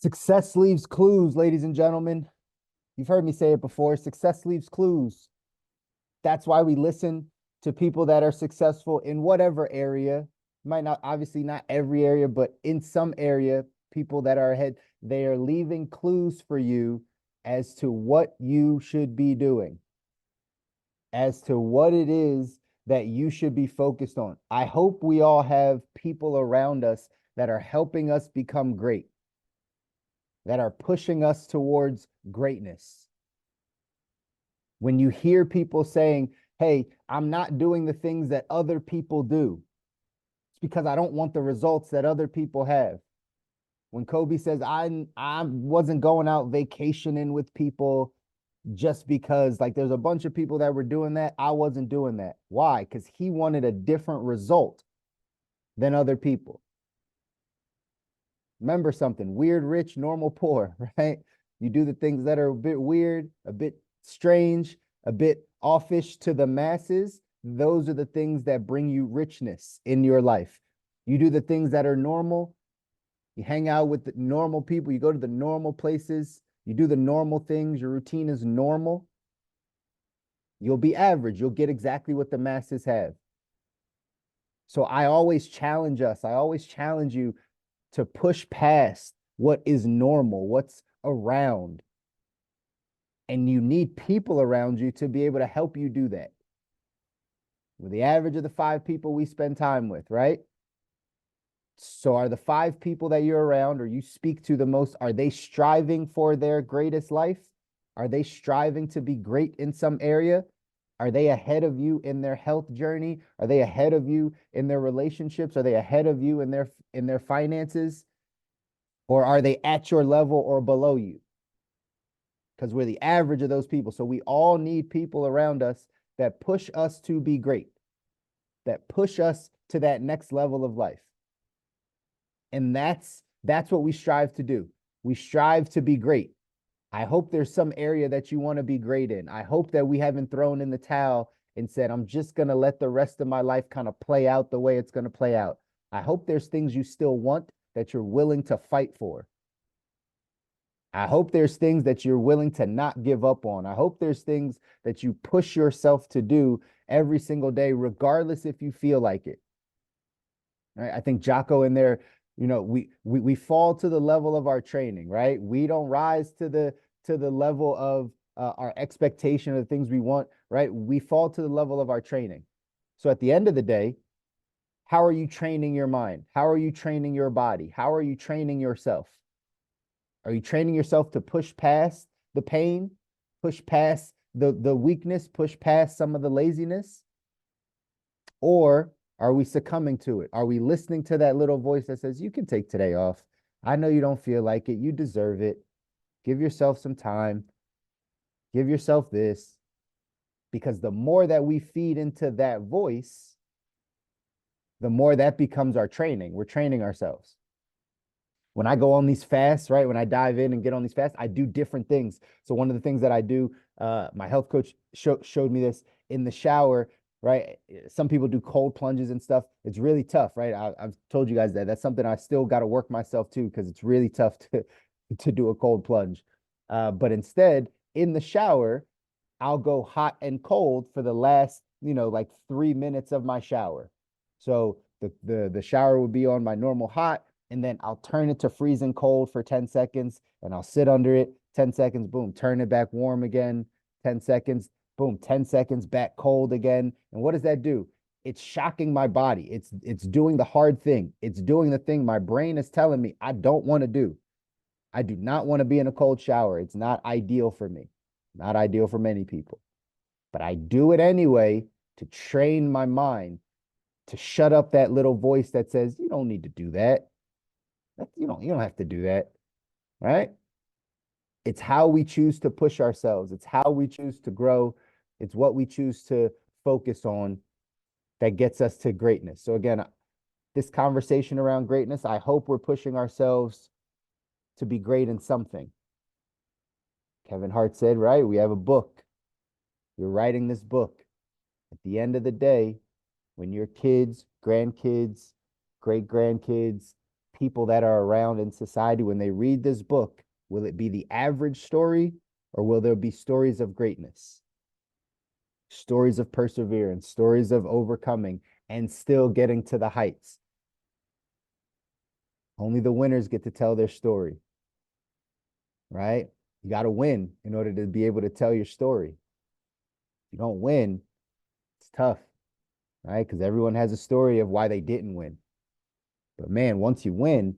Success leaves clues, ladies and gentlemen. You've heard me say it before. Success leaves clues. That's why we listen to people that are successful in whatever area. Might not, obviously, not every area, but in some area, people that are ahead, they are leaving clues for you as to what you should be doing, as to what it is that you should be focused on. I hope we all have people around us that are helping us become great, that are pushing us towards greatness. When you hear people saying, hey, I'm not doing the things that other people do, it's because I don't want the results that other people have. When Kobe says, I wasn't going out vacationing with people just because, like, there's a bunch of people that were doing that. I wasn't doing that. Why? Because he wanted a different result than other people. Remember something: weird, rich, normal, poor, right? You do the things that are a bit weird, a bit strange, a bit offish to the masses. Those are the things that bring you richness in your life. You do the things that are normal. You hang out with the normal people. You go to the normal places. You do the normal things. Your routine is normal. You'll be average. You'll get exactly what the masses have. So I always challenge us. I always challenge you to push past what is normal, what's around. And you need people around you to be able to help you do that. We're the average of the 5 people we spend time with, right? So are the 5 people that you're around or you speak to the most, are they striving for their greatest life? Are they striving to be great in some area? Are they ahead of you in their health journey? Are they ahead of you in their relationships? Are they ahead of you in their finances? Or are they at your level or below you? Because we're the average of those people. So we all need people around us that push us to be great, that push us to that next level of life. And that's what we strive to do. We strive to be great. I hope there's some area that you want to be great in. I hope that we haven't thrown in the towel and said, I'm just going to let the rest of my life kind of play out the way it's going to play out. I hope there's things you still want that you're willing to fight for. I hope there's things that you're willing to not give up on. I hope there's things that you push yourself to do every single day, regardless if you feel like it. Right? I think Jocko in there, we fall to the level of our training, right? We don't rise to the level of our expectation of the things we want, right? We fall to the level of our training. So at the end of the day, how are you training your mind? How are you training your body? How are you training yourself? Are you training yourself to push past the pain, push past the weakness, push past some of the laziness? Or are we succumbing to it? Are we listening to that little voice that says, you can take today off? I know you don't feel like it. You deserve it. Give yourself some time. Give yourself this. Because the more that we feed into that voice, the more that becomes our training. We're training ourselves. When I go on these fasts, right? When I dive in and get on these fasts, I do different things. So one of the things that I do, my health coach showed me this in the shower, right? Some people do cold plunges and stuff. It's really tough, right? I've told you guys that. That's something I still got to work myself to because it's really tough to do a cold plunge. But instead, in the shower, I'll go hot and cold for the last, like 3 minutes of my shower. So the shower would be on my normal hot, and then I'll turn it to freezing cold for 10 seconds and I'll sit under it 10 seconds, boom, turn it back warm again, 10 seconds, boom, 10 seconds back cold again. And what does that do? It's shocking my body. It's doing the hard thing. It's doing the thing my brain is telling me I don't want to do. I do not want to be in a cold shower. It's not ideal for me. Not ideal for many people. But I do it anyway to train my mind to shut up that little voice that says, you don't need to do that. You don't have to do that, right? It's how we choose to push ourselves. It's how we choose to grow. It's what we choose to focus on that gets us to greatness. So again, this conversation around greatness, I hope we're pushing ourselves to be great in something. Kevin Hart said, right? We have a book. You're writing this book. At the end of the day, when your kids, grandkids, great grandkids, people that are around in society, when they read this book, will it be the average story or will there be stories of greatness? Stories of perseverance, stories of overcoming and still getting to the heights. Only the winners get to tell their story, right? You got to win in order to be able to tell your story. If you don't win, it's tough, right? Because everyone has a story of why they didn't win. But man, once you win,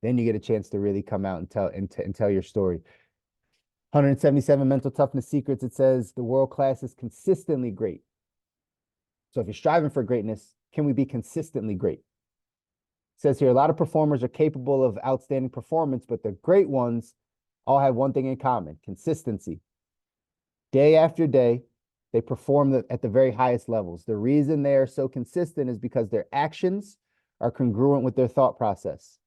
then you get a chance to really come out and tell your story. 177 mental toughness secrets. It says the world class is consistently great. So if you're striving for greatness, can we be consistently great? It says here, a lot of performers are capable of outstanding performance, but the great ones all have one thing in common: consistency. Day after day, they perform at the very highest levels. The reason they are so consistent is because their actions are congruent with their thought process.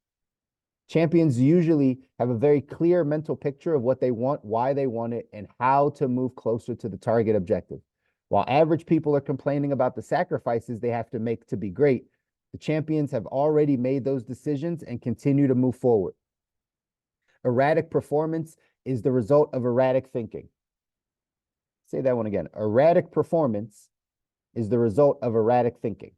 Champions usually have a very clear mental picture of what they want, why they want it, and how to move closer to the target objective. While average people are complaining about the sacrifices they have to make to be great, the champions have already made those decisions and continue to move forward. Erratic performance is the result of erratic thinking. Say that one again. Erratic performance is the result of erratic thinking.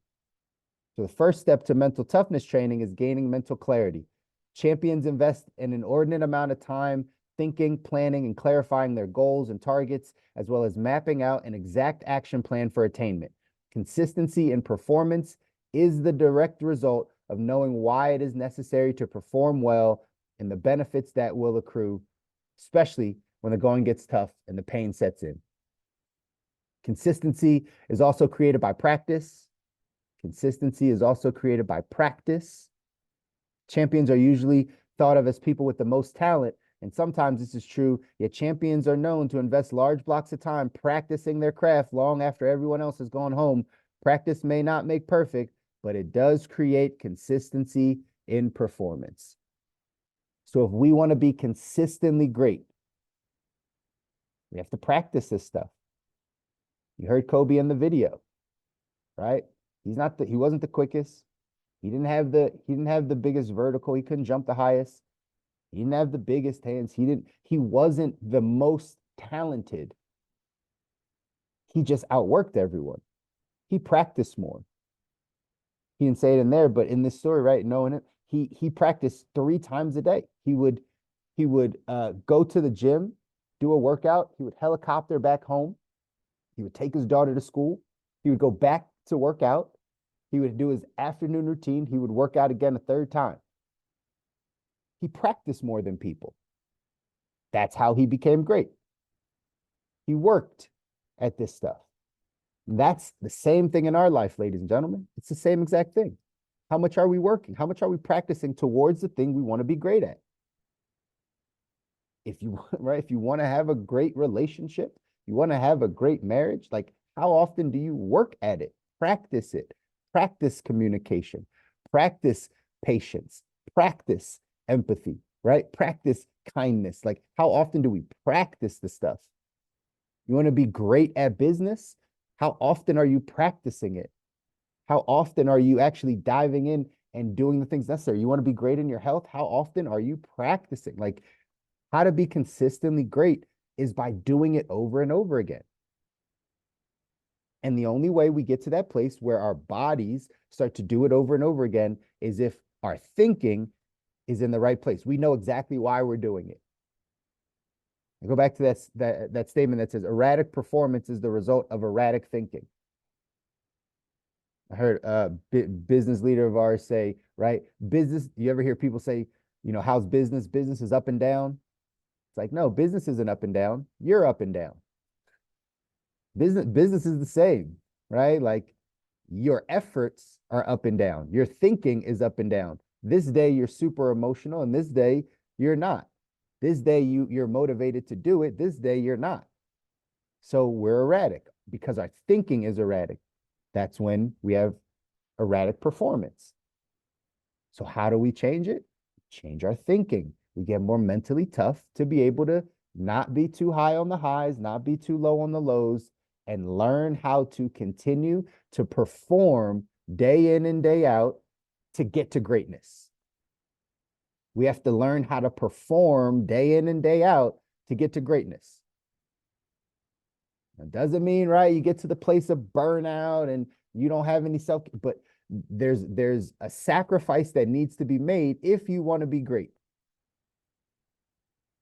So the first step to mental toughness training is gaining mental clarity. Champions invest an inordinate amount of time thinking, planning, and clarifying their goals and targets, as well as mapping out an exact action plan for attainment. Consistency in performance is the direct result of knowing why it is necessary to perform well and the benefits that will accrue, especially when the going gets tough and the pain sets in. Consistency is also created by practice. Consistency is also created by practice. Champions are usually thought of as people with the most talent, and sometimes this is true, yet champions are known to invest large blocks of time practicing their craft long after everyone else has gone home. Practice may not make perfect, but it does create consistency in performance. So if we want to be consistently great, we have to practice this stuff. You heard Kobe in the video, right? He wasn't the quickest. He didn't have the biggest vertical. He couldn't jump the highest. He didn't have the biggest hands. He wasn't the most talented. He just outworked everyone. He practiced more. He didn't say it in there, but in this story, right? Knowing it, he practiced 3 times a day. He would go to the gym, do a workout. He would helicopter back home. He would take his daughter to school. He would go back to work out. He would do his afternoon routine. He would work out again a 3rd time. He practiced more than people. That's how he became great. He worked at this stuff. That's the same thing in our life, ladies and gentlemen. It's the same exact thing. How much are we working? How much are we practicing towards the thing we want to be great at? If you want to have a great relationship, you want to have a great marriage, like how often do you work at it? Practice it. Practice communication. Practice patience. Practice empathy, right? Practice kindness. Like how often do we practice the stuff? You want to be great at business? How often are you practicing it? How often are you actually diving in and doing the things necessary? You want to be great in your health? How often are you practicing? Like how to be consistently great is by doing it over and over again. And the only way we get to that place where our bodies start to do it over and over again is if our thinking is in the right place. We know exactly why we're doing it. I go back to that statement that says erratic performance is the result of erratic thinking. I heard a business leader of ours say, right? Business, you ever hear people say, how's business? Business is up and down. It's like, no, business isn't up and down. You're up and down. Business is the same, right? Like your efforts are up and down. Your thinking is up and down. This day you're super emotional, and this day you're not. This day you're motivated to do it. This day you're not. So we're erratic because our thinking is erratic. That's when we have erratic performance. So how do we change it? Change our thinking. We get more mentally tough to be able to not be too high on the highs, not be too low on the lows, and learn how to continue to perform day in and day out to get to greatness. We have to learn how to perform day in and day out to get to greatness. It doesn't mean, right, you get to the place of burnout and you don't have any self, but there's a sacrifice that needs to be made if you want to be great.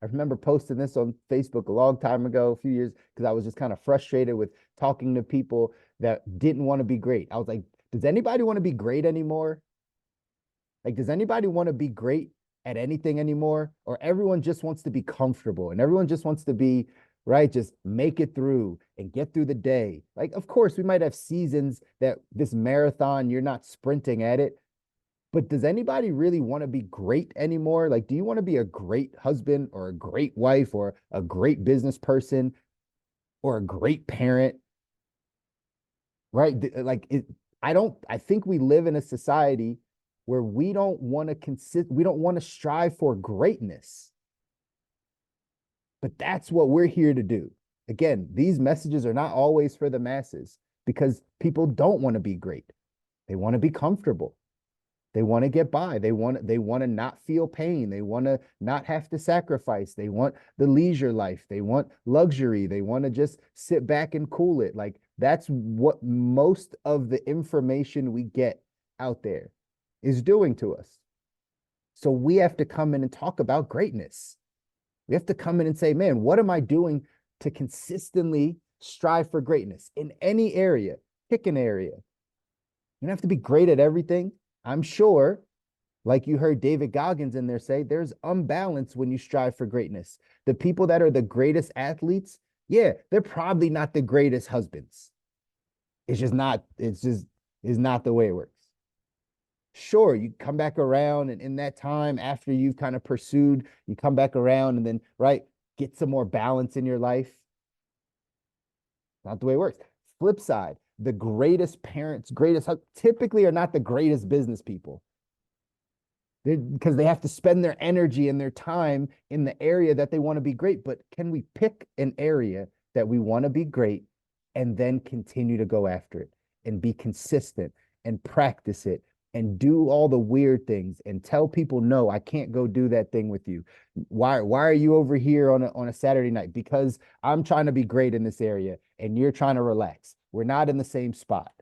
I remember posting this on Facebook a long time ago, a few years, because I was just kind of frustrated with talking to people that didn't want to be great. I was like, does anybody want to be great anymore? Like, does anybody want to be great at anything anymore? Or everyone just wants to be comfortable and everyone just wants to be, right, just make it through and get through the day. Like, of course, we might have seasons that this marathon, you're not sprinting at it, but does anybody really want to be great anymore? Like, do you want to be a great husband or a great wife or a great business person or a great parent? Right? I think we live in a society where we don't want to strive for greatness. But that's what we're here to do. Again, these messages are not always for the masses because people don't want to be great. They want to be comfortable. They want to get by. They want to not feel pain. They want to not have to sacrifice. They want the leisure life. They want luxury. They want to just sit back and cool it. Like that's what most of the information we get out there is doing to us. So we have to come in and talk about greatness. We have to come in and say, man, what am I doing to consistently strive for greatness in any area? Pick an area. You don't have to be great at everything. I'm sure, like you heard David Goggins in there say, there's unbalance when you strive for greatness. The people that are the greatest athletes, yeah, they're probably not the greatest husbands. It's just not the way it works. Sure, you come back around, and in that time, after you've kind of pursued, you come back around and then, right, get some more balance in your life. Not the way it works. Flip side, the greatest parents, typically are not the greatest business people. Because they have to spend their energy and their time in the area that they want to be great. But can we pick an area that we want to be great and then continue to go after it and be consistent and practice it and do all the weird things and tell people, no, I can't go do that thing with you. Why are you over here on a Saturday night? Because I'm trying to be great in this area and you're trying to relax. We're not in the same spot.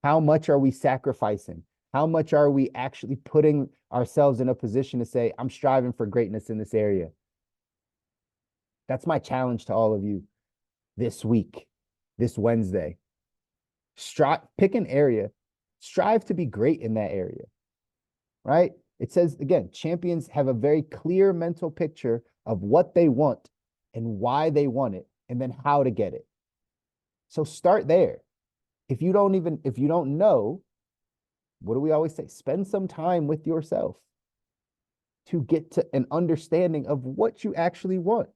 How much are we sacrificing? How much are we actually putting ourselves in a position to say, I'm striving for greatness in this area? That's my challenge to all of you this week, this Wednesday. Pick an area, strive to be great in that area, right? It says, again, champions have a very clear mental picture of what they want and why they want it, and then how to get it. So start there. If you don't know, what do we always say? Spend some time with yourself to get to an understanding of what you actually want.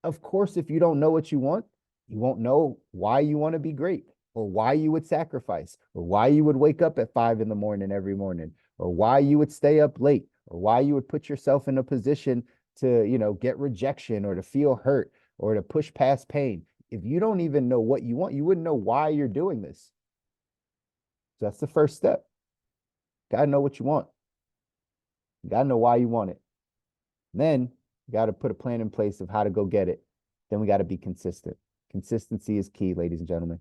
Of course, if you don't know what you want, you won't know why you want to be great or why you would sacrifice or why you would wake up at 5 a.m. every morning or why you would stay up late or why you would put yourself in a position to, get rejection or to feel hurt or to push past pain. If you don't even know what you want, you wouldn't know why you're doing this. So that's the first step. Got to know what you want. You got to know why you want it. Then you got to put a plan in place of how to go get it. Then we got to be consistent. Consistency is key, ladies and gentlemen.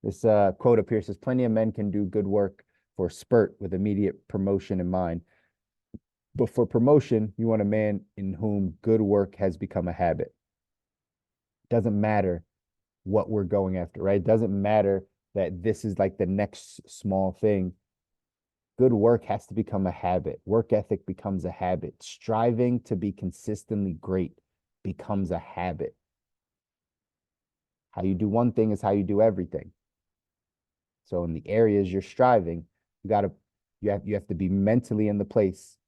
This quote up here says, plenty of men can do good work for a spurt with immediate promotion in mind. But for promotion, you want a man in whom good work has become a habit. Doesn't matter what we're going after, right? It doesn't matter that this is like the next small thing. Good work has to become a habit. Work ethic becomes a habit. Striving to be consistently great becomes a habit. How you do one thing is how you do everything. So in the areas you're striving, you have to be mentally in the place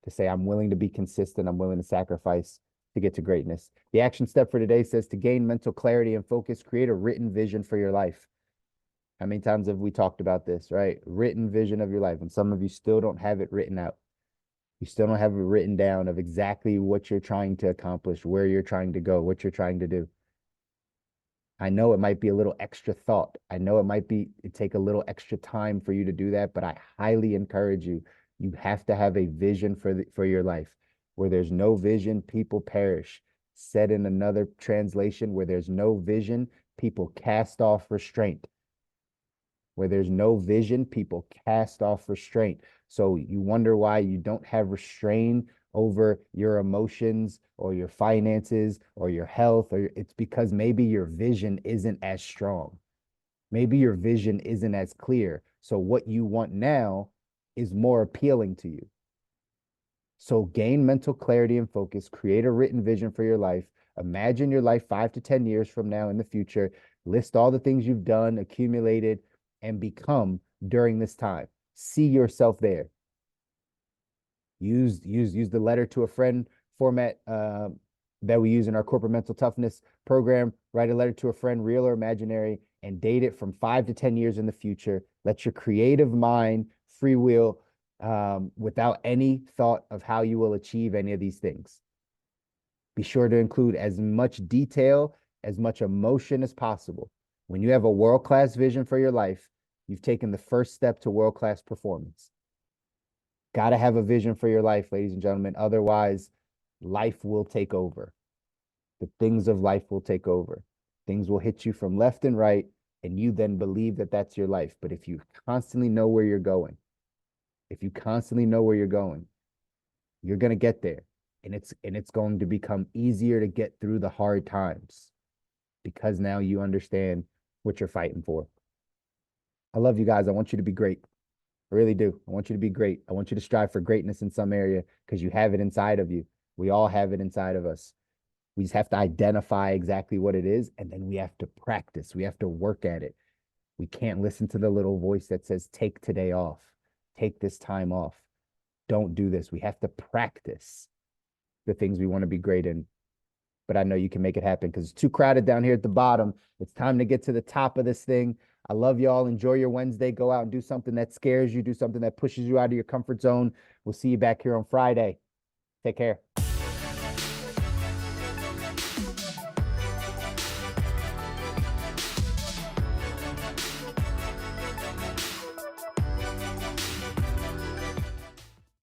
to say, I'm willing to be consistent. I'm willing to sacrifice to get to greatness. The action step for today says to gain mental clarity and focus, create a written vision for your life. How many times have we talked about this, right? Written vision of your life. And some of you still don't have it written out. You still don't have it written down of exactly what you're trying to accomplish, where you're trying to go, what you're trying to do. I know it might be a little extra thought. I know it take a little extra time for you to do that, but I highly encourage you. You have to have a vision for your life. Where there's no vision, people perish. Said in another translation, where there's no vision, people cast off restraint. Where there's no vision, people cast off restraint. So you wonder why you don't have restraint over your emotions or your finances or your health, or it's because maybe your vision isn't as strong. Maybe your vision isn't as clear. So what you want now is more appealing to you. So gain mental clarity and focus, create a written vision for your life. Imagine your life 5 to 10 years from now in the future. List all the things you've done, accumulated, and become during this time. See yourself there. Use the letter to a friend format that we use in our corporate mental toughness program. Write a letter to a friend, real or imaginary, and date it from 5 to 10 years in the future. Let your creative mind freewheel without any thought of how you will achieve any of these things. Be sure to include as much detail, as much emotion as possible. When you have a world-class vision for your life, you've taken the first step to world-class performance. Got to have a vision for your life, ladies and gentlemen. Otherwise, life will take over. The things of life will take over. Things will hit you from left and right, and you then believe that that's your life. But if you constantly know where you're going, if you constantly know where you're going, you're going to get there. And it's going to become easier to get through the hard times because now you understand what you're fighting for. I love you guys. I want you to be great. I really do. I want you to be great. I want you to strive for greatness in some area because you have it inside of you. We all have it inside of us. We just have to identify exactly what it is, and then we have to practice. We have to work at it. We can't listen to the little voice that says, take today off, take this time off. Don't do this. We have to practice the things we want to be great in. But I know you can make it happen because it's too crowded down here at the bottom. It's time to get to the top of this thing. I love y'all. Enjoy your Wednesday. Go out and do something that scares you. Do something that pushes you out of your comfort zone. We'll see you back here on Friday. Take care.